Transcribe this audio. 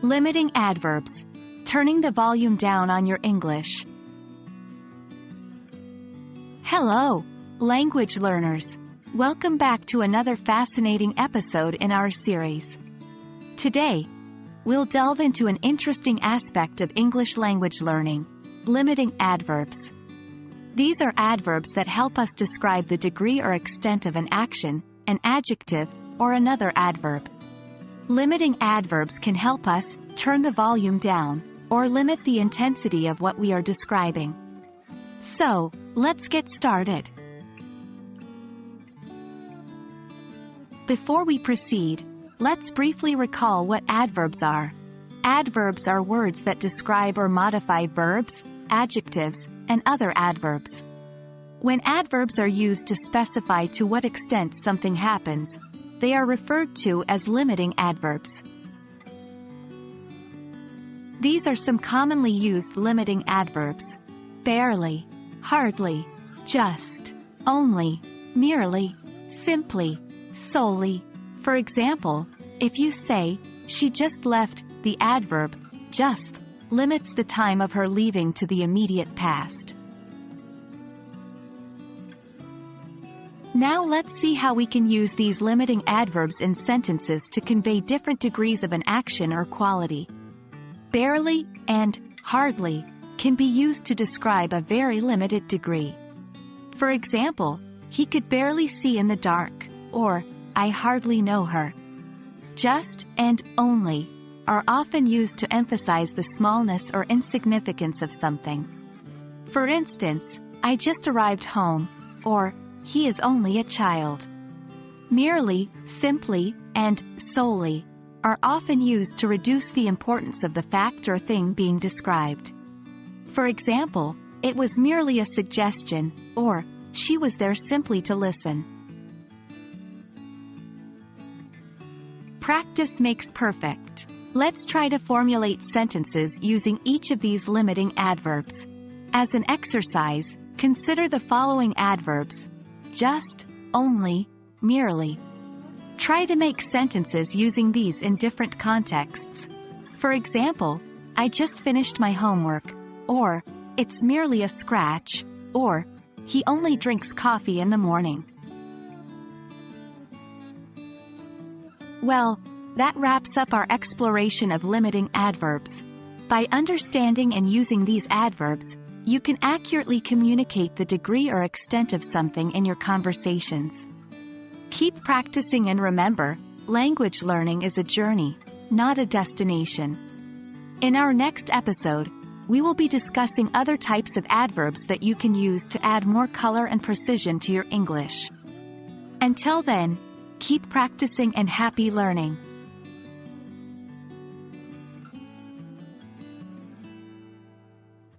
Limiting adverbs. Turning the volume down on your English. Hello, language learners. Welcome back to another fascinating episode in our series. Today, we'll delve into an interesting aspect of English language learning, limiting adverbs. These are adverbs that help us describe the degree or extent of an action, an adjective, or another adverb. Limiting adverbs can help us turn the volume down or limit the intensity of what we are describing. So, let's get started. Before we proceed, let's briefly recall what adverbs are. Adverbs are words that describe or modify verbs, adjectives, and other adverbs. When adverbs are used to specify to what extent something happens, they are referred to as limiting adverbs. These are some commonly used limiting adverbs: barely, hardly, just, only, merely, simply, solely. For example, if you say, "She just left," the adverb just limits the time of her leaving to the immediate past. Now let's see how we can use these limiting adverbs in sentences to convey different degrees of an action or quality. Barely and hardly can be used to describe a very limited degree. For example, "He could barely see in the dark," or "I hardly know her." Just and only are often used to emphasize the smallness or insignificance of something. For instance, "I just arrived home," or "He is only a child." Merely, simply, and solely are often used to reduce the importance of the fact or thing being described. For example, "It was merely a suggestion," or "She was there simply to listen." Practice makes perfect. Let's try to formulate sentences using each of these limiting adverbs. As an exercise, consider the following adverbs: just, only, merely. Try to make sentences using these in different contexts. For example, "I just finished my homework," or "It's merely a scratch," or "He only drinks coffee in the morning." Well, that wraps up our exploration of limiting adverbs. By understanding and using these adverbs, you can accurately communicate the degree or extent of something in your conversations. Keep practicing and remember, language learning is a journey, not a destination. In our next episode, we will be discussing other types of adverbs that you can use to add more color and precision to your English. Until then, keep practicing and happy learning.